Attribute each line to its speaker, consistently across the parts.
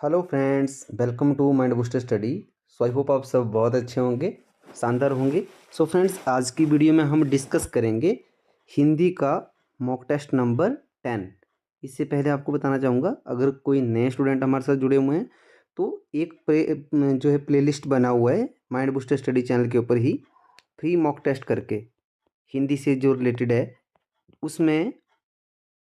Speaker 1: Hello friends, welcome to mind booster study. So I hope आप सब बहुत अच्छे होंगे, शानदार होंगे। सो फ्रेंड्स, आज की वीडियो में हम डिस्कस करेंगे हिंदी का मॉक टेस्ट नंबर 10। इससे पहले आपको बताना चाहूँगा, अगर कोई नए स्टूडेंट हमारे साथ जुड़े हुए हैं तो एक जो है प्लेलिस्ट बना हुआ है माइंड बूस्टर स्टडी चैनल के ऊपर ही, फ्री मॉक टेस्ट करके हिंदी से जो रिलेटेड है। उसमें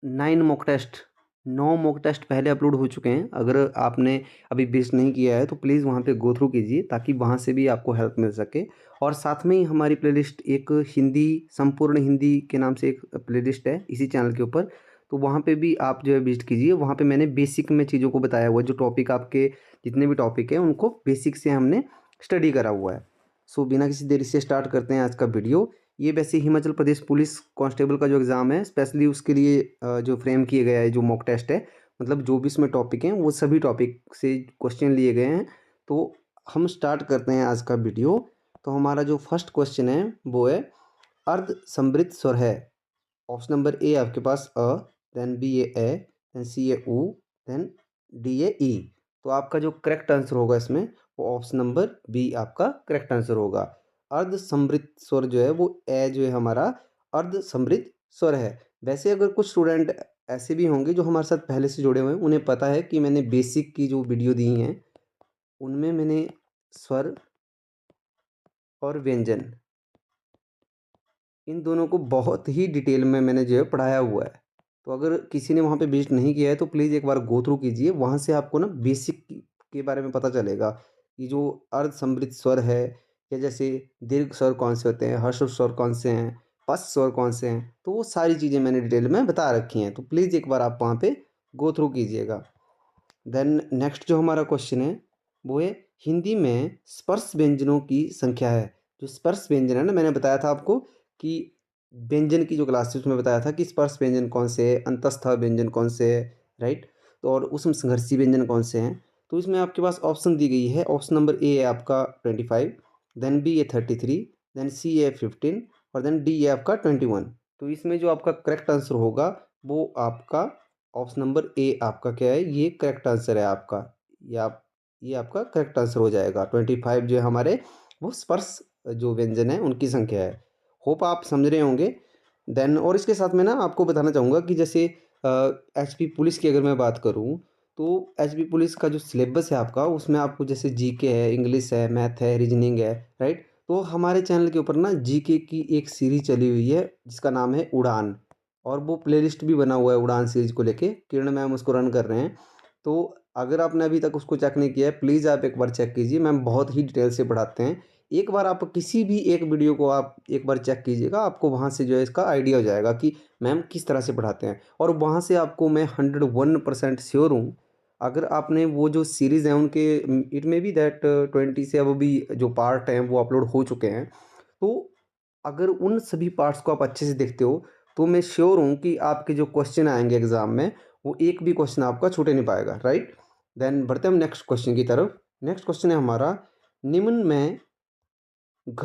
Speaker 1: 9 मॉक टेस्ट 9 मॉक टेस्ट पहले अपलोड हो चुके हैं। अगर आपने अभी विजिट नहीं किया है तो प्लीज़ वहाँ पे गो थ्रू कीजिए, ताकि वहाँ से भी आपको हेल्प मिल सके। और साथ में ही हमारी प्लेलिस्ट एक हिंदी, संपूर्ण हिंदी के नाम से एक प्लेलिस्ट है इसी चैनल के ऊपर, तो वहाँ पे भी आप जो है विजिट कीजिए। वहाँ पे मैंने बेसिक में चीज़ों को बताया हुआ है, जो टॉपिक आपके जितने भी टॉपिक हैं उनको बेसिक से हमने स्टडी करा हुआ है। सो बिना किसी देरी से स्टार्ट करते हैं आज का वीडियो। ये वैसे हिमाचल प्रदेश पुलिस कांस्टेबल का जो एग्ज़ाम है, स्पेशली उसके लिए जो फ्रेम किया गया है, जो मॉक टेस्ट है, मतलब जो भी इसमें टॉपिक हैं वो सभी टॉपिक से क्वेश्चन लिए गए हैं। तो हम स्टार्ट करते हैं आज का वीडियो। तो हमारा जो फर्स्ट क्वेश्चन है वो है अर्ध समृद्ध स्वर है। ऑप्शन नंबर ए आपके पास अ, देन बी ए, देन सी ए ऊ, देन डी ए ई। तो आपका जो करेक्ट आंसर होगा इसमें वो ऑप्शन नंबर बी आपका करेक्ट आंसर होगा। अर्ध समृद्ध स्वर जो है वो ए जो है हमारा अर्ध समृद्ध स्वर है। वैसे अगर कुछ स्टूडेंट ऐसे भी होंगे जो हमारे साथ पहले से जुड़े हुए हैं, उन्हें पता है कि मैंने बेसिक की जो वीडियो दी हैं उनमें मैंने स्वर और व्यंजन, इन दोनों को बहुत ही डिटेल में मैंने जो है पढ़ाया हुआ है। तो अगर किसी ने वहाँ पे विजिट नहीं किया है तो प्लीज़ एक बार गो थ्रू कीजिए, वहाँ से आपको ना बेसिक के बारे में पता चलेगा कि जो अर्ध समृद्ध स्वर है, या जैसे दीर्घ स्वर कौन से होते हैं, ह्रस्व स्वर कौन से हैं, पश्च स्वर कौन से हैं, तो वो सारी चीज़ें मैंने डिटेल में बता रखी हैं। तो प्लीज़ एक बार आप वहाँ पे गो थ्रू कीजिएगा। देन नेक्स्ट जो हमारा क्वेश्चन है वो है हिंदी में स्पर्श व्यंजनों की संख्या है। जो स्पर्श व्यंजन है ना, मैंने बताया था आपको कि व्यंजन की जो क्लास थी उसमें बताया था कि स्पर्श व्यंजन कौन से है, अंतस्थ व्यंजन कौन से है, राइट। तो और उसमें संघर्षी व्यंजन कौन से हैं। तो इसमें आपके पास ऑप्शन दी गई है। ऑप्शन नंबर ए है आपका 25, देन बी है 33, देन सी है 15 और देन डी है आपका 21। तो इसमें जो आपका करेक्ट आंसर होगा वो आपका ऑप्शन नंबर ए आपका क्या है, ये करेक्ट आंसर है आपका। ये आपका करेक्ट आंसर हो जाएगा। 25 जो है हमारे वो स्पर्श जो व्यंजन है उनकी संख्या है। होप आप समझ रहे होंगे। देन और इसके साथ में ना आपको बताना चाहूँगा कि जैसे एचपी पुलिस की अगर मैं बात करूँ, तो एचपी पुलिस का जो सिलेबस है आपका, उसमें आपको जैसे जीके है, इंग्लिश है, मैथ है, रीजनिंग है, राइट। तो हमारे चैनल के ऊपर ना जीके की एक सीरीज चली हुई है जिसका नाम है उड़ान, और वो प्लेलिस्ट भी बना हुआ है उड़ान सीरीज को लेके, किरण मैम उसको रन कर रहे हैं। तो अगर आपने अभी तक उसको चेक नहीं किया है, प्लीज़ आप एक बार चेक कीजिए। मैम बहुत ही डिटेल से पढ़ाते हैं। एक बार आप किसी भी एक वीडियो को आप एक बार चेक कीजिएगा, आपको वहाँ से जो है इसका आइडिया हो जाएगा कि मैम किस तरह से पढ़ाते हैं। और वहाँ से आपको मैं 101% श्योर हूँ, अगर आपने वो जो सीरीज़ है उनके, इट मे बी दैट 20 से अब भी जो पार्ट हैं वो अपलोड हो चुके हैं। तो अगर उन सभी पार्ट्स को आप अच्छे से देखते हो तो मैं श्योर हूँ कि आपके जो क्वेश्चन आएंगे एग्जाम में, वो एक भी क्वेश्चन आपका छूटे नहीं पाएगा, राइट। देन बढ़ते हैं हम नेक्स्ट क्वेश्चन की तरफ। नेक्स्ट क्वेश्चन है हमारा, निम्न में घ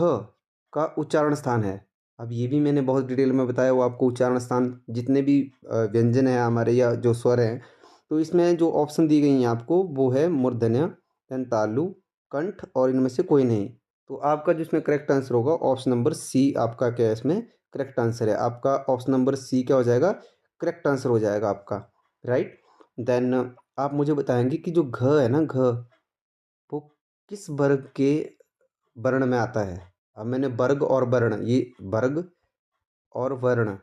Speaker 1: का उच्चारण स्थान है। अब ये भी मैंने बहुत डिटेल में बताया, वो आपको उच्चारण स्थान जितने भी व्यंजन हैं हमारे या जो स्वर हैं, तो इसमें जो ऑप्शन दी गई हैं आपको वो है मूर्धन्य, देन तालु, कंठ और इनमें से कोई नहीं। तो आपका जो इसमें करेक्ट आंसर होगा ऑप्शन नंबर सी आपका क्या है, इसमें करेक्ट आंसर है आपका। ऑप्शन नंबर सी क्या हो जाएगा, करेक्ट आंसर हो जाएगा आपका, राइट। देन आप मुझे बताएंगे कि जो घ है ना, घ वो किस वर्ग के वर्ण में आता है। अब मैंने वर्ग और वर्ण, ये वर्ग और वर्ण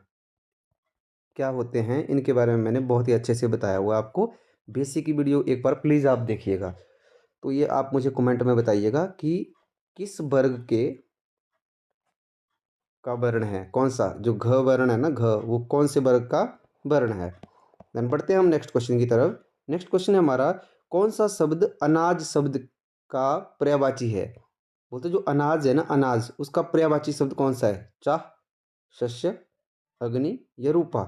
Speaker 1: क्या होते हैं इनके बारे में मैंने बहुत ही अच्छे से बताया हुआ है आपको। बेसिक की वीडियो एक बार प्लीज़ आप देखिएगा। तो ये आप मुझे कमेंट में बताइएगा कि किस वर्ग के का वर्ण है, कौन सा जो घ वर्ण है ना, घ वो कौन से वर्ग का वर्ण है। देन बढ़ते हैं हम नेक्स्ट क्वेश्चन की तरफ। नेक्स्ट क्वेश्चन है हमारा, कौन सा शब्द अनाज शब्द का पर्यायवाची है। बोलते जो अनाज है ना, अनाज उसका पर्यायवाची शब्द कौन सा है, चाह, शस्य, अग्नि या रूपा।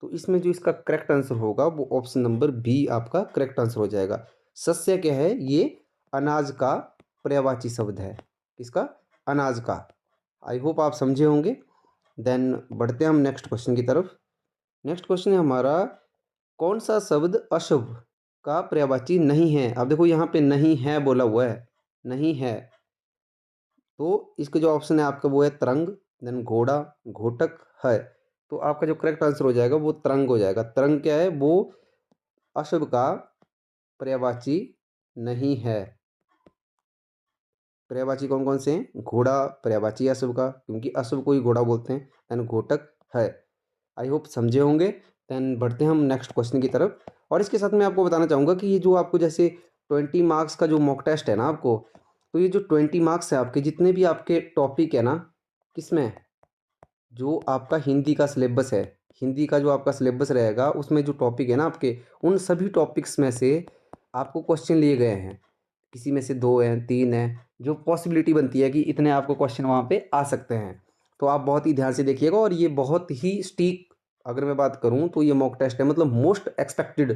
Speaker 1: तो इसमें जो इसका करेक्ट आंसर होगा वो ऑप्शन नंबर बी आपका करेक्ट आंसर हो जाएगा। सस्य क्या है, ये अनाज का पर्यायवाची शब्द है, किसका, अनाज का। आई होप आप समझे होंगे। देन बढ़ते हैं हम नेक्स्ट क्वेश्चन की तरफ। नेक्स्ट क्वेश्चन है हमारा, कौन सा शब्द अशुभ का पर्यायवाची नहीं है। अब देखो यहाँ पे नहीं है बोला हुआ है, नहीं है, तो इसका जो ऑप्शन है आपका वो है तरंग, देन घोड़ा, घोटक है। तो आपका जो करेक्ट आंसर हो जाएगा वो तरंग हो जाएगा। तरंग क्या है, वो अशुभ का पर्यायवाची नहीं है। पर्यायवाची कौन कौन से हैं? घोड़ा पर्यायवाची है अशुभ का, क्योंकि अशुभ को ही घोड़ा बोलते हैं। देन घोटक है। आई होप समझे होंगे। देन बढ़ते हैं हम नेक्स्ट क्वेश्चन की तरफ। और इसके साथ मैं आपको बताना चाहूँगा कि ये जो आपको जैसे 20 मार्क्स का जो मॉक टेस्ट है ना आपको, तो ये जो 20 मार्क्स है आपके, जितने भी आपके टॉपिक है ना, किसमें, जो आपका हिंदी का सिलेबस है, हिंदी का जो आपका सिलेबस रहेगा उसमें जो टॉपिक है ना आपके, उन सभी टॉपिक्स में से आपको क्वेश्चन लिए गए हैं। किसी में से 2 हैं, 3 हैं, जो पॉसिबिलिटी बनती है कि इतने आपको क्वेश्चन वहाँ पे आ सकते हैं। तो आप बहुत ही ध्यान से देखिएगा। और ये बहुत ही सटीक, अगर मैं बात करूँ तो ये मॉक टेस्ट है, मतलब मोस्ट एक्सपेक्टेड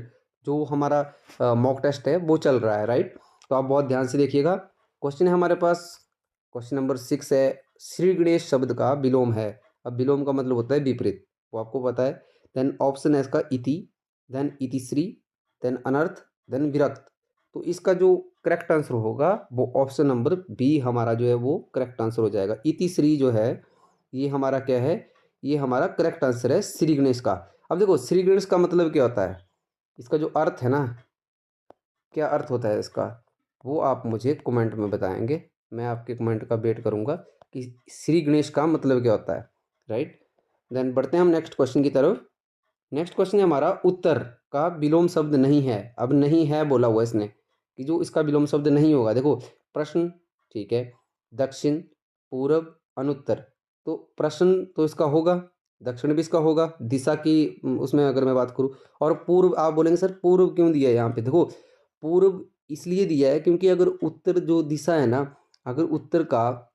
Speaker 1: जो हमारा मॉक टेस्ट है वो चल रहा है, राइट। तो आप बहुत ध्यान से देखिएगा। क्वेश्चन है हमारे पास, क्वेश्चन नंबर 6 है, श्री गणेश शब्द का विलोम है। अब विलोम का मतलब होता है विपरीत, वो आपको पता है। देन ऑप्शन है इसका इति, देन इतिश्री, देन अनर्थ, देन विरक्त। तो इसका जो करेक्ट आंसर होगा वो ऑप्शन नंबर बी हमारा जो है वो करेक्ट आंसर हो जाएगा। इतिश्री जो है ये हमारा क्या है, ये हमारा करेक्ट आंसर है श्री गणेश का। अब देखो श्री गणेश का मतलब क्या होता है, इसका जो अर्थ है ना, क्या अर्थ होता है इसका, वो आप मुझे कमेंट में बताएंगे। मैं आपके कमेंट का वेट करूंगा कि श्री गणेश का मतलब क्या होता है, राइट। देन बढ़ते हैं हम नेक्स्ट क्वेश्चन की तरफ। नेक्स्ट क्वेश्चन है हमारा, उत्तर का विलोम शब्द नहीं है। अब नहीं है बोला हुआ है इसने, कि जो इसका विलोम शब्द नहीं होगा। देखो प्रश्न, ठीक है, दक्षिण, पूर्व, अनुत्तर। तो प्रश्न तो इसका होगा, दक्षिण भी इसका होगा, दिशा की उसमें अगर मैं बात करूँ। और पूर्व आप बोलेंगे सर पूर्व क्यों दिया है यहाँ पे, देखो पूर्व इसलिए दिया है क्योंकि अगर उत्तर जो दिशा है ना, अगर उत्तर का,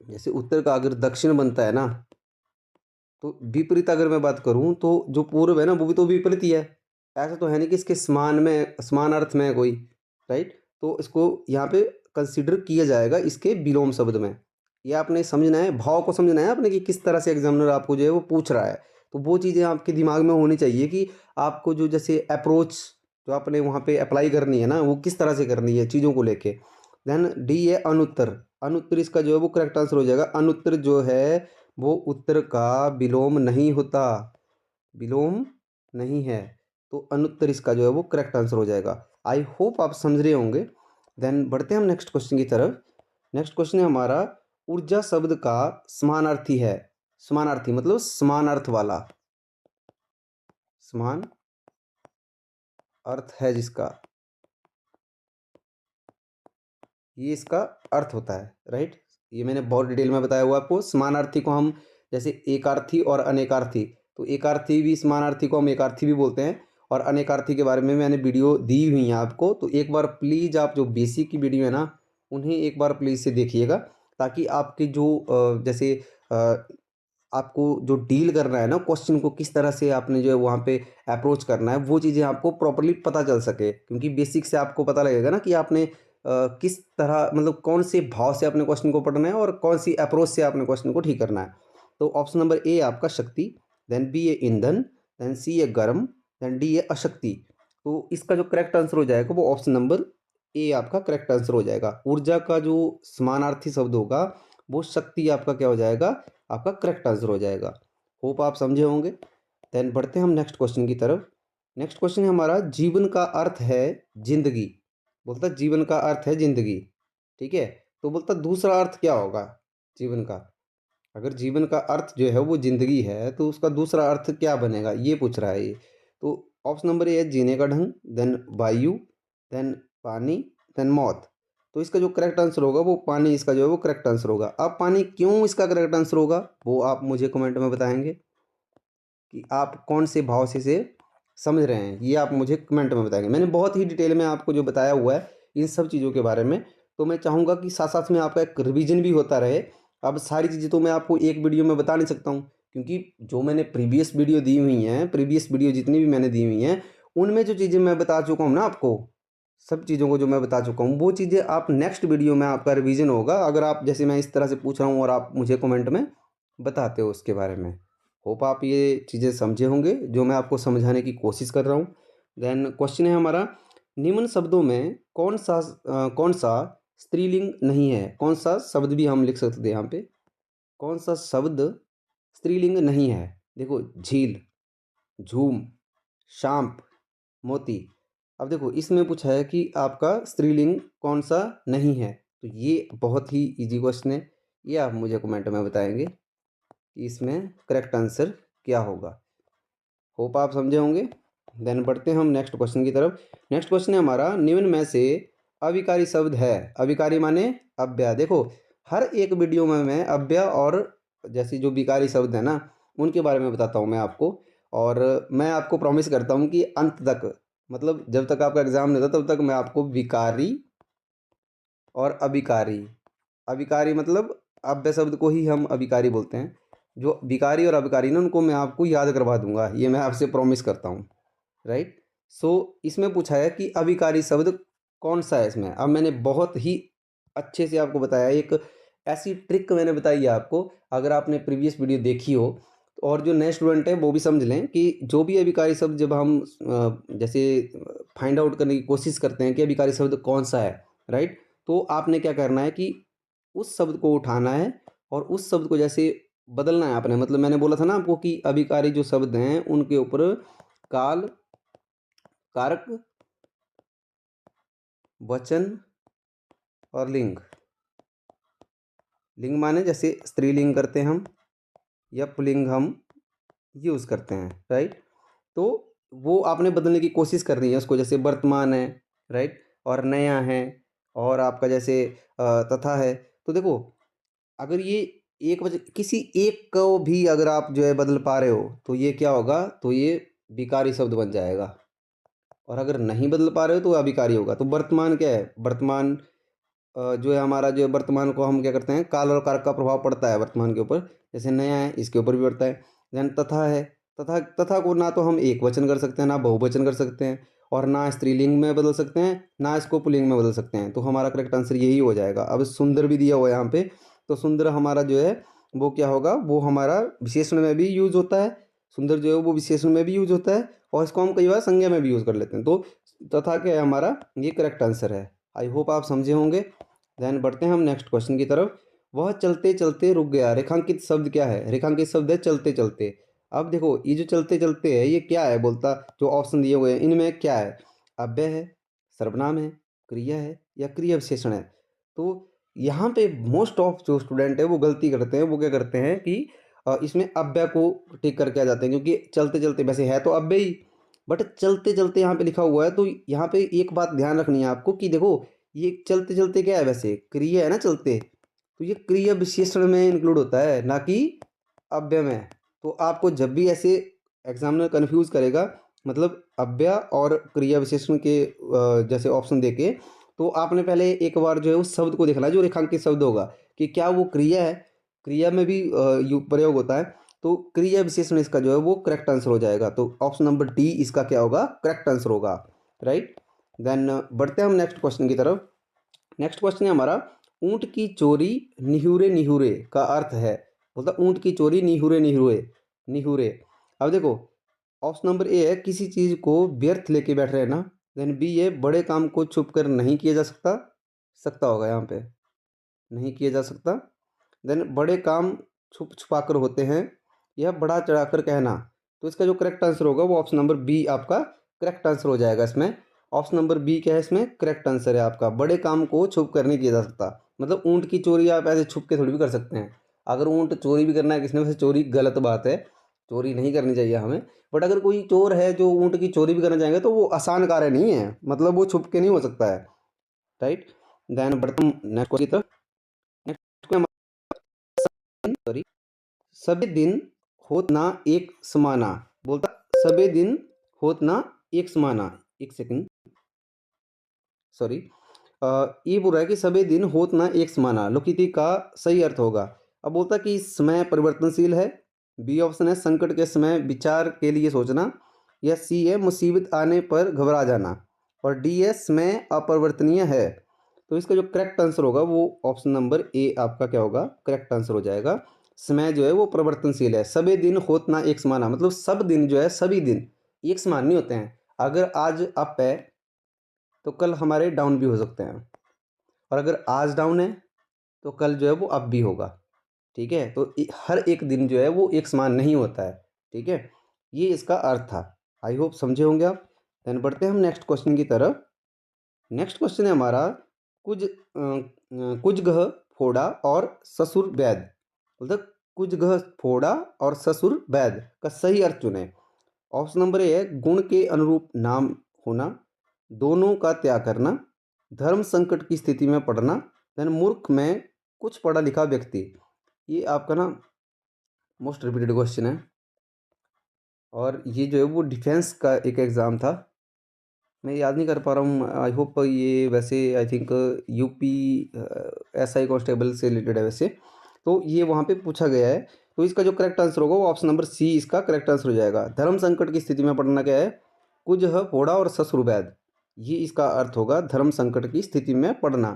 Speaker 1: जैसे उत्तर का अगर दक्षिण बनता है ना, तो विपरीत अगर मैं बात करूं तो जो पूर्व है ना वो भी तो विपरीत ही है। ऐसा तो है नहीं कि इसके समान में, समान अर्थ में है कोई, राइट। तो इसको यहाँ पे कंसिडर किया जाएगा इसके विलोम शब्द में। ये आपने समझना है, भाव को समझना है आपने कि किस तरह से एग्जामिनर आपको जो है वो पूछ रहा है। तो वो चीज़ें आपके दिमाग में होनी चाहिए कि आपको जो जैसे अप्रोच जो आपने वहाँ पे अप्लाई करनी है ना, वो किस तरह से करनी है चीज़ों को लेके। देन डी है अनुत्तर। अनुत्तर इसका जो है वो करेक्ट आंसर हो जाएगा। अनुत्तर जो है वो उत्तर का विलोम नहीं होता, विलोम नहीं है। तो अनुत्तर इसका जो है वो करेक्ट आंसर हो जाएगा। आई होप आप समझ रहे होंगे। देन बढ़ते हैं हम नेक्स्ट क्वेश्चन की तरफ। नेक्स्ट क्वेश्चन है हमारा, ऊर्जा शब्द का समानार्थी है। समानार्थी मतलब समान अर्थ वाला, समान अर्थ है जिसका, ये इसका अर्थ होता है, राइट। ये मैंने बहुत डिटेल में बताया हुआ आपको। समानार्थी को हम जैसे एकार्थी और अनेकार्थी, तो एकार्थी भी, समानार्थी को हम एकार्थी भी बोलते हैं। और अनेकार्थी के बारे में मैंने वीडियो दी हुई है आपको, तो एक बार प्लीज़ आप जो बेसिक की वीडियो है ना, उन्हें एक बार प्लीज़ से देखिएगा, ताकि आपके जो जैसे आपको जो डील करना है ना क्वेश्चन को, किस तरह से आपने जो है वहाँ पे अप्रोच करना है, वो चीज़ें आपको प्रॉपर्ली पता चल सके। क्योंकि बेसिक से आपको पता लगेगा ना कि आपने किस तरह, मतलब कौन से भाव से अपने क्वेश्चन को पढ़ना है और कौन सी अप्रोच से आपने क्वेश्चन को ठीक करना है। तो ऑप्शन नंबर ए आपका शक्ति, देन बी है ईंधन, देन सी है गर्म, देन डी है अशक्ति। तो इसका जो करेक्ट आंसर हो जाएगा वो ऑप्शन नंबर ए आपका करेक्ट आंसर हो जाएगा। ऊर्जा का जो समानार्थी शब्द होगा वो शक्ति आपका क्या हो जाएगा, आपका करेक्ट आंसर हो जाएगा। होप आप समझे होंगे। देन बढ़ते हैं हम नेक्स्ट क्वेश्चन की तरफ। नेक्स्ट क्वेश्चन है हमारा, जीवन का अर्थ है जिंदगी। बोलता जीवन का अर्थ है जिंदगी, ठीक है। तो बोलता दूसरा अर्थ क्या होगा जीवन का, अगर जीवन का अर्थ जो है वो जिंदगी है तो उसका दूसरा अर्थ क्या बनेगा, ये पूछ रहा है ये। तो ऑप्शन नंबर ए है जीने का ढंग, देन वायु, देन पानी, देन मौत। तो इसका जो करेक्ट आंसर होगा वो पानी, इसका जो है वो करेक्ट आंसर होगा। अब पानी क्यों इसका करेक्ट आंसर होगा वो आप मुझे कमेंट में बताएंगे कि आप कौन से भाव से इसे समझ रहे हैं, ये आप मुझे कमेंट में बताएंगे। मैंने बहुत ही डिटेल में आपको जो बताया हुआ है इन सब चीज़ों के बारे में, तो मैं चाहूँगा कि साथ साथ में आपका एक रिवीजन भी होता रहे। अब सारी चीज़ें तो मैं आपको एक वीडियो में बता नहीं सकता हूँ, क्योंकि जो मैंने प्रीवियस वीडियो दी हुई हैं, प्रीवियस वीडियो जितनी भी मैंने दी हुई हैं, उनमें जो चीज़ें मैं बता चुका हूँ ना आपको, सब चीज़ों को जो मैं बता चुका हूँ, वो चीज़ें आप नेक्स्ट वीडियो में आपका रिवीजन होगा, अगर आप जैसे मैं इस तरह से पूछ रहा हूँ और आप मुझे कमेंट में बताते हो उसके बारे में। होप आप ये चीज़ें समझे होंगे जो मैं आपको समझाने की कोशिश कर रहा हूँ। देन क्वेश्चन है हमारा, निम्न शब्दों में कौन सा स्त्रीलिंग नहीं है? कौन सा शब्द भी हम लिख सकते थे यहाँ पे। कौन सा शब्द स्त्रीलिंग नहीं है? देखो, झील, झूम, शांप, मोती। अब देखो, इसमें पूछा है कि आपका स्त्रीलिंग कौन सा नहीं है, तो ये बहुत ही इजी क्वेश्चन है। ये आप मुझे कमेंट में बताएंगे कि इसमें करेक्ट आंसर क्या होगा। होप आप समझे होंगे। देन बढ़ते हैं हम नेक्स्ट क्वेश्चन की तरफ। नेक्स्ट क्वेश्चन है हमारा, निम्न में से अविकारी शब्द है। अविकारी माने अव्यय। देखो, हर एक वीडियो में मैं अव्यय और जैसे जो विकारी शब्द है ना, उनके बारे में बताता हूँ मैं आपको। और मैं आपको प्रॉमिस करता हूँ कि अंत तक, मतलब जब तक आपका एग्जाम नहीं होता तब तक मैं आपको विकारी और अविकारी, अविकारी मतलब अव्यय शब्द को ही हम अविकारी बोलते हैं, जो विकारी और अविकारी ना उनको मैं आपको याद करवा दूंगा, ये मैं आपसे प्रॉमिस करता हूँ। राइट। सो इसमें पूछा है कि अविकारी शब्द कौन सा है इसमें। अब मैंने बहुत ही अच्छे से आपको बताया, एक ऐसी ट्रिक मैंने बताई है आपको, अगर आपने प्रीवियस वीडियो देखी हो और जो नए स्टूडेंट है वो भी समझ लें कि जो भी अविकारी शब्द जब हम जैसे फाइंड आउट करने की कोशिश करते हैं कि अविकारी शब्द कौन सा है, राइट, तो आपने क्या करना है कि उस शब्द को उठाना है और उस शब्द को जैसे बदलना है आपने। मतलब मैंने बोला था ना आपको कि अभिकारी जो शब्द हैं उनके ऊपर काल, कारक, वचन और लिंग। लिंग माने जैसे स्त्रीलिंग करते हैं हम या पुल्लिंग हम यूज़ करते हैं, राइट। तो वो आपने बदलने की कोशिश करनी है उसको, जैसे वर्तमान है, राइट, और नया है, और आपका जैसे तथा है। तो देखो, अगर ये एक वजह किसी एक को भी अगर आप जो है बदल पा रहे हो तो ये क्या होगा, तो ये विकारी शब्द बन जाएगा। और अगर नहीं बदल पा रहे हो तो अविकारी होगा। तो वर्तमान क्या है, वर्तमान जो है हमारा, जो वर्तमान को हम क्या करते हैं, काल और कारक का प्रभाव पड़ता है वर्तमान के ऊपर। जैसे नया है इसके ऊपर भी पड़ता है। देन तथा है, तथा तथा को ना तो हम एक वचन कर सकते हैं ना बहुवचन कर सकते हैं, और ना स्त्रीलिंग में बदल सकते हैं ना इसको पुल्लिंग में बदल सकते हैं। तो हमारा करेक्ट आंसर यही हो जाएगा। अब सुंदर भी दिया हुआ है यहाँ पे, तो सुंदर हमारा जो है वो क्या होगा, वो हमारा विशेषण में भी यूज होता है। सुंदर जो है वो विशेषण में भी यूज होता है और इसको हम कई बार संज्ञा में भी यूज कर लेते हैं। तो तथा क्या है हमारा, ये करेक्ट आंसर है। आई होप आप समझे होंगे। देन बढ़ते हैं हम नेक्स्ट क्वेश्चन की तरफ। वह चलते चलते रुक गया। रेखांकित शब्द क्या है? रेखांकित शब्द है चलते चलते। अब देखो, ये जो चलते चलते है ये क्या है, बोलता जो ऑप्शन दिए हुए हैं इनमें क्या है, अव्यय है, सर्वनाम है, क्रिया है या क्रिया विशेषण है। तो यहाँ पे मोस्ट ऑफ जो स्टूडेंट है वो गलती करते हैं। वो क्या करते हैं कि इसमें अव्यय को टिक करके आ जाते हैं, क्योंकि चलते चलते वैसे है तो अव्यय ही, बट चलते चलते यहाँ पे लिखा हुआ है। तो यहाँ पे एक बात ध्यान रखनी है आपको कि देखो, ये चलते चलते क्या है, वैसे क्रिया है ना चलते, तो ये क्रिया विशेषण में इंक्लूड होता है ना कि अव्यय में। तो आपको जब भी ऐसे एग्जामिनर कंफ्यूज करेगा, मतलब अव्यय और क्रिया विशेषण के जैसे ऑप्शन देके, तो आपने पहले एक बार जो है उस शब्द को देखना है जो रेखांकित शब्द होगा कि क्या वो क्रिया है। क्रिया में भी प्रयोग होता है। तो क्रिया विशेषण इसका जो है वो करेक्ट आंसर हो जाएगा। तो ऑप्शन नंबर डी इसका क्या होगा, करेक्ट आंसर होगा, राइट। देन बढ़ते हैं हम नेक्स्ट क्वेश्चन की तरफ। नेक्स्ट क्वेश्चन है हमारा, ऊंट की चोरी निहुरे निहुरे का अर्थ है। बोलता ऊंट की चोरी निहुरे निहुरे, निहुरे। अब देखो, ऑप्शन नंबर ए है किसी चीज को व्यर्थ लेके बैठ रहे हैं ना। देन बी है बड़े काम को छुप कर नहीं किया जा सकता, सकता होगा यहाँ पे, नहीं किया जा सकता। देन बड़े काम छुप छुपा कर होते हैं, यह बढ़ा चढ़ा कर कहना। तो इसका जो करेक्ट आंसर होगा वो ऑप्शन नंबर बी आपका करेक्ट आंसर हो जाएगा इसमें। ऑप्शन नंबर बी क्या है इसमें, करेक्ट आंसर है आपका, बड़े काम को छुप कर नहीं किया जा सकता। मतलब ऊँट की चोरी आप ऐसे छुप के थोड़ी भी कर सकते हैं। अगर ऊँट चोरी भी करना है किसने, वैसे चोरी गलत बात है, चोरी नहीं करनी चाहिए हमें। बट अगर कोई चोर है जो ऊँट की चोरी भी करना चाहेंगे तो वो आसान कार्य नहीं है, मतलब वो छुप के नहीं हो सकता है, राइट। देन बढ़ता हूँ नेक्स्ट की तरफ। नेक्स्ट सॉरी, सभी दिन होत ना एक समाना। बोलता सभी दिन होत ना एक समाना। एक सेकंड, सॉरी, ये बोल रहा है कि सभी दिन होत ना एक समाना, लोकिति का सही अर्थ होगा। अब बोलता कि समय परिवर्तनशील है। बी ऑप्शन है संकट के समय विचार के लिए सोचना, या सी है मुसीबत आने पर घबरा जाना, और डी है समय अपरिवर्तनीय है। तो इसका जो करेक्ट आंसर होगा वो ऑप्शन नंबर ए आपका क्या होगा, करेक्ट आंसर हो जाएगा। समय जो है वो परिवर्तनशील है। सभी दिन होत ना एक समाना, मतलब सब दिन जो है, सभी दिन एक समान नहीं होते हैं। अगर आज अप है तो कल हमारे डाउन भी हो सकते हैं, और अगर आज डाउन है तो कल जो है वो अप भी होगा। ठीक है, तो हर एक दिन जो है वो एक समान नहीं होता है। ठीक है, ये इसका अर्थ था। आई होप समझे होंगे आप। देन बढ़ते हैं हम नेक्स्ट क्वेश्चन की तरफ। नेक्स्ट क्वेश्चन है हमारा, कुछ गह फोड़ा और ससुर वैद, मतलब कुछ गह फोड़ा और ससुर वैद का सही अर्थ चुने। ऑप्शन नंबर ए है गुण के अनुरूप नाम होना, दोनों का त्याग करना, धर्म संकट की स्थिति में पड़ना, देन मूर्ख में कुछ पढ़ा लिखा व्यक्ति। ये आपका ना मोस्ट रिपीटेड क्वेश्चन है, और ये जो है वो डिफेंस का एक एग्ज़ाम था। मैं याद नहीं कर पा रहा हूँ, आई होप ये वैसे I think UP SI constable से रिलेटेड है वैसे। तो ये वहाँ पे पूछा गया है, तो इसका जो करेक्ट आंसर होगा वो ऑप्शन नंबर सी इसका करेक्ट आंसर हो जाएगा। धर्म संकट की स्थिति में पढ़ना क्या है, कुछ फोड़ा और ससुर वैद, ये इसका अर्थ होगा धर्म संकट की स्थिति में पढ़ना।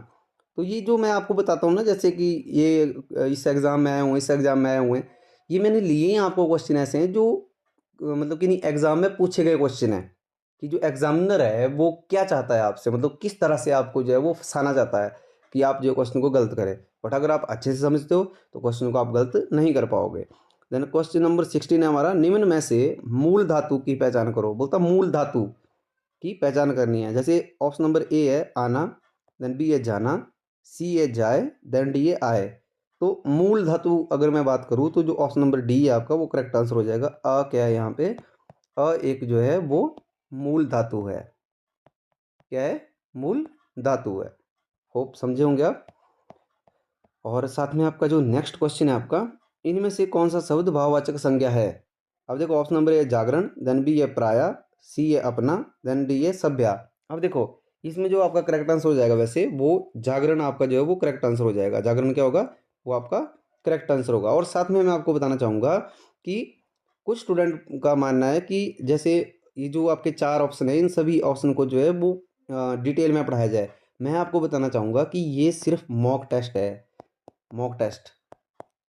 Speaker 1: तो ये जो मैं आपको बताता हूँ ना, जैसे कि ये इस एग्ज़ाम में आए हुए, इस एग्ज़ाम में आए हुए हैं, ये मैंने लिए हैं आपको क्वेश्चन ऐसे हैं जो मतलब कि नहीं एग्ज़ाम में पूछे गए क्वेश्चन हैं, कि जो एग्जामिनर है वो क्या चाहता है आपसे, मतलब किस तरह से आपको जो है वो फंसाना चाहता है कि आप जो क्वेश्चन को गलत करें। बट अगर आप अच्छे से समझते हो तो क्वेश्चन को आप गलत नहीं कर पाओगे। देन क्वेश्चन नंबर 16 है हमारा, निम्न में से मूल धातु की पहचान करो। बोलता मूल धातु की पहचान करनी है। जैसे ऑप्शन नंबर ए है आना, देन बी है जाना, सी है जाए, देन डी है आए। तो मूल धातु अगर मैं बात करूँ तो जो ऑप्शन नंबर डी है आपका वो करेक्ट आंसर हो जाएगा। अ क्या है यहाँ पे, अ एक जो है वो मूल धातु है। क्या है, मूल धातु है। होप समझे होंगे आप। और साथ में आपका जो नेक्स्ट क्वेश्चन है आपका, इनमें से कौन सा शब्द भाववाचक संज्ञा है। अब देखो ऑप्शन नंबर ए जागरण, देन बी है प्राया, सी है अपना, देन डी है सभ्या। अब देखो इसमें जो आपका करेक्ट आंसर हो जाएगा वैसे वो जागरण आपका जो है वो करेक्ट आंसर हो जाएगा। जागरण क्या होगा, वो आपका करेक्ट आंसर होगा। और साथ में मैं आपको बताना चाहूँगा कि कुछ स्टूडेंट का मानना है कि जैसे ये जो आपके चार ऑप्शन है, इन सभी ऑप्शन को जो है वो डिटेल में पढ़ाया जाए। मैं आपको बताना चाहूँगा कि ये सिर्फ मॉक टेस्ट है, मॉक टेस्ट।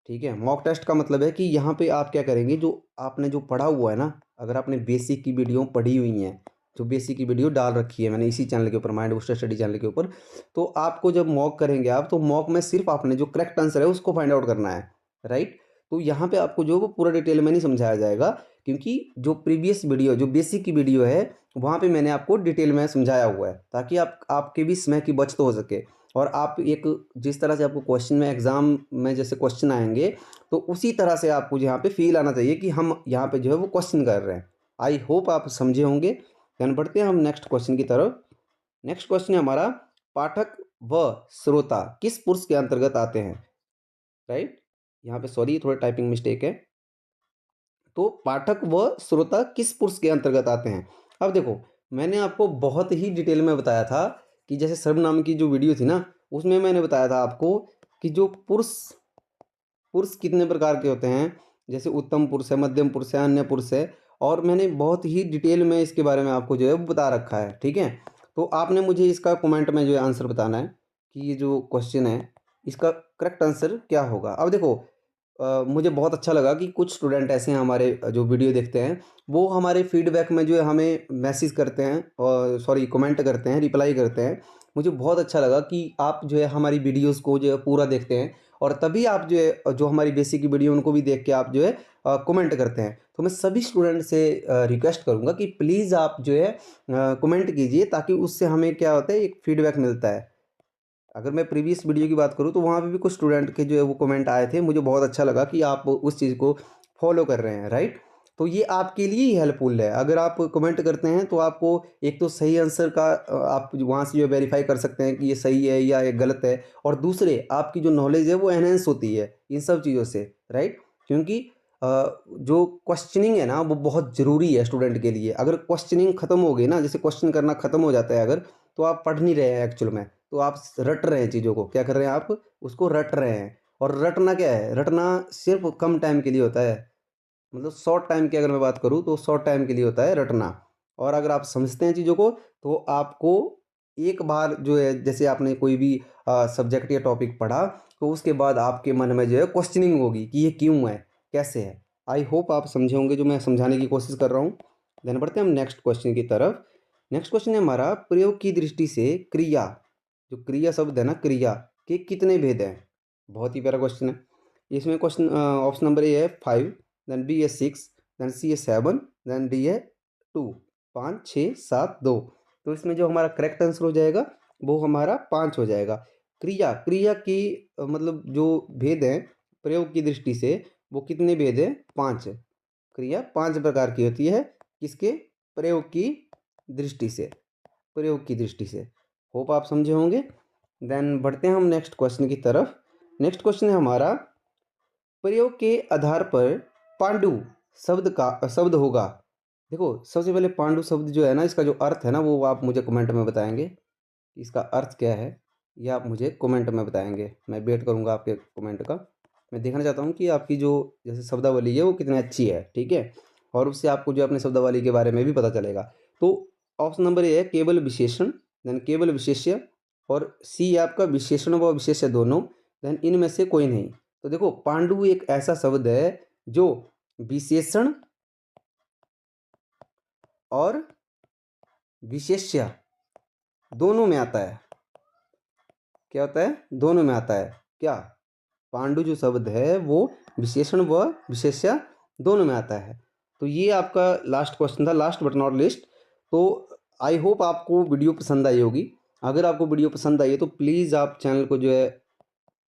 Speaker 1: ठीक है, मॉक टेस्ट का मतलब है कि यहाँ पे आप क्या करेंगे, जो आपने जो पढ़ा हुआ है ना, अगर आपने बेसिक की वीडियो पढ़ी हुई है, जो बेसिक की वीडियो डाल रखी है मैंने इसी चैनल के ऊपर, माइंड बूस्टर स्टडी चैनल के ऊपर, तो आपको जब मॉक करेंगे आप, तो मॉक में सिर्फ आपने जो करेक्ट आंसर है उसको फाइंड आउट करना है। राइट, तो यहाँ पे आपको जो वो पूरा डिटेल में नहीं समझाया जाएगा, क्योंकि जो प्रीवियस वीडियो जो बेसिक की वीडियो है वहाँ पे मैंने आपको डिटेल में समझाया हुआ है, ताकि आपके भी समय की बचत हो सके। और आप एक जिस तरह से आपको क्वेश्चन में एग्ज़ाम में जैसे क्वेश्चन आएंगे, तो उसी तरह से आपको यहाँ पे फील आना चाहिए कि हम यहाँ पे जो है वो क्वेश्चन कर रहे हैं। आई होप आप समझे होंगे। ध्यान बढ़ते हैं हम नेक्स्ट क्वेश्चन की तरफ। नेक्स्ट क्वेश्चन है हमारा, पाठक व श्रोता किस पुरुष के अंतर्गत आते हैं। राइट, यहाँ पे सॉरी थोड़ा टाइपिंग मिस्टेक है। तो पाठक व श्रोता किस पुरुष के अंतर्गत आते हैं। अब देखो मैंने आपको बहुत ही डिटेल में बताया था कि जैसे सर्वनाम की जो वीडियो थी ना, उसमें मैंने बताया था आपको कि जो पुरुष पुरुष कितने प्रकार के होते हैं, जैसे उत्तम पुरुष है, मध्यम पुरुष है, अन्य पुरुष है। और मैंने बहुत ही डिटेल में इसके बारे में आपको जो है वो बता रखा है। ठीक है, तो आपने मुझे इसका कमेंट में जो है आंसर बताना है कि ये जो क्वेश्चन है इसका करेक्ट आंसर क्या होगा। अब देखो मुझे बहुत अच्छा लगा कि कुछ स्टूडेंट ऐसे हैं हमारे जो वीडियो देखते हैं, वो हमारे फीडबैक में जो है हमें मैसेज करते हैं, और सॉरी कमेंट करते हैं, रिप्लाई करते हैं। मुझे बहुत अच्छा लगा कि आप जो है हमारी वीडियोस को जो है पूरा देखते हैं, और तभी आप जो है जो हमारी बेसिक की वीडियो उनको भी देख के आप जो है कमेंट करते हैं। तो मैं सभी स्टूडेंट से रिक्वेस्ट करूँगा कि प्लीज़ आप जो है कमेंट कीजिए, ताकि उससे हमें क्या होता है एक फीडबैक मिलता है। अगर मैं प्रीवियस वीडियो की बात करूँ तो वहाँ पे भी कुछ स्टूडेंट के जो है वो कमेंट आए थे, मुझे बहुत अच्छा लगा कि आप उस चीज़ को फॉलो कर रहे हैं। राइट, तो ये आपके लिए ही हेल्पफुल है। अगर आप कमेंट करते हैं तो आपको एक तो सही आंसर का आप वहाँ से जो है वेरीफाई कर सकते हैं कि ये सही है या ये गलत है, और दूसरे आपकी जो नॉलेज है वो एनहेंस होती है इन सब चीज़ों से। राइट, क्योंकि जो क्वेश्चनिंग है ना वो बहुत ज़रूरी है स्टूडेंट के लिए। अगर क्वेश्चनिंग ख़त्म हो गई ना, जैसे क्वेश्चन करना ख़त्म हो जाता है अगर, तो आप पढ़ नहीं रहे हैं एक्चुअल में, तो आप रट रहे हैं चीज़ों को। क्या कर रहे हैं आप, उसको रट रहे हैं। और रटना क्या है, रटना सिर्फ कम टाइम के लिए होता है, मतलब शॉर्ट टाइम की अगर मैं बात करूँ तो शॉर्ट टाइम के लिए होता है रटना। और अगर आप समझते हैं चीज़ों को, तो आपको एक बार जो है जैसे आपने कोई भी सब्जेक्ट या टॉपिक पढ़ा, तो उसके बाद आपके मन में जो है क्वेश्चनिंग होगी कि ये क्यों है, कैसे है। आई होप आप समझे होंगे जो मैं समझाने की कोशिश कर रहा हूँ। देन बढ़ते हैं हम नेक्स्ट क्वेश्चन की तरफ। नेक्स्ट क्वेश्चन है हमारा, प्रयोग की दृष्टि से क्रिया, जो क्रिया शब्द है ना, क्रिया के कितने भेद हैं? बहुत ही प्यारा क्वेश्चन है। इसमें क्वेश्चन ऑप्शन नंबर ए है 5, देन बी है 6, देन सी है 7, देन डी है 2, 5 6 7 2। तो इसमें जो हमारा करेक्ट आंसर हो जाएगा वो हमारा 5 हो जाएगा। क्रिया क्रिया की मतलब जो भेद हैं प्रयोग की दृष्टि से, वो कितने भेद हैं? 5। क्रिया 5 प्रकार की होती है, किसके? प्रयोग की दृष्टि से, प्रयोग की दृष्टि से। होप आप समझे होंगे। देन बढ़ते हैं हम नेक्स्ट क्वेश्चन की तरफ। नेक्स्ट क्वेश्चन है हमारा, प्रयोग के आधार पर पांडु शब्द होगा। देखो सबसे पहले पांडु शब्द जो है ना, इसका जो अर्थ है ना, वो आप मुझे कमेंट में बताएंगे। इसका अर्थ क्या है, ये आप मुझे कमेंट में बताएंगे। मैं वेट करूंगा आपके कमेंट का। मैं देखना चाहता हूँ कि आपकी जो जैसे शब्दावली है वो कितनी अच्छी है, ठीक है। और उससे आपको जो अपने शब्दावली के बारे में भी पता चलेगा। तो ऑप्शन नंबर ए है केवल विशेषण, देन केवल विशेष्य, और सी आपका विशेषण व विशेष्य दोनों, देन इनमें से कोई नहीं। तो देखो पांडु एक ऐसा शब्द है जो विशेषण और विशेष्य दोनों में आता है। क्या होता है? दोनों में आता है। क्या? पांडु जो शब्द है वो विशेषण व विशेष्य दोनों में आता है। तो ये आपका लास्ट क्वेश्चन था, लास्ट बट नॉट लिस्ट। तो आई होप आपको वीडियो पसंद आई होगी। अगर आपको वीडियो पसंद आई है तो प्लीज़ आप चैनल को जो है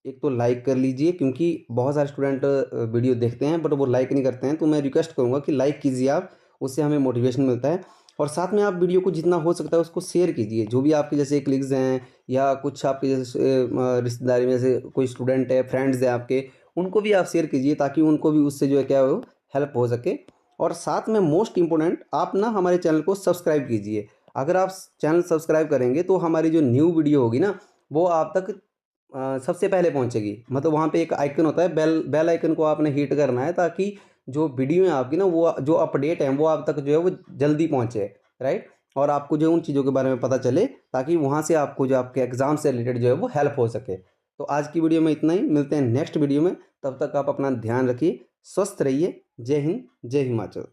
Speaker 1: एक तो लाइक कर लीजिए, क्योंकि बहुत सारे स्टूडेंट वीडियो देखते हैं बट वो लाइक नहीं करते हैं। तो मैं रिक्वेस्ट करूँगा कि लाइक कीजिए आप, उससे हमें मोटिवेशन मिलता है। और साथ में आप वीडियो को जितना हो सकता है उसको शेयर कीजिए। जो भी आपके जैसे कलीग्स हैं या कुछ आपके जैसे रिश्तेदारी में जैसे कोई स्टूडेंट है, फ्रेंड्स हैं आपके, उनको भी आप शेयर कीजिए ताकि उनको भी उससे जो है क्या हो, हेल्प हो सके। और साथ में मोस्ट इम्पोर्टेंट, आप ना हमारे चैनल को सब्सक्राइब कीजिए। अगर आप चैनल सब्सक्राइब करेंगे तो हमारी जो न्यू वीडियो होगी ना, वो आप तक सबसे पहले पहुंचेगी। मतलब वहाँ पे एक आइकन होता है, बेल आइकन को आपने हिट करना है ताकि जो वीडियो है आपकी ना, वो जो अपडेट है वो आप तक जो है वो जल्दी पहुँचे, राइट। और आपको जो उन चीज़ों के बारे में पता चले ताकि वहाँ से आपको जो आपके एग्ज़ाम से रिलेटेड जो है वो हेल्प हो सके। तो आज की वीडियो में इतना ही, मिलते हैं नेक्स्ट वीडियो में। तब तक आप अपना ध्यान रखिए, स्वस्थ रहिए। जय हिंद, जय हिमाचल।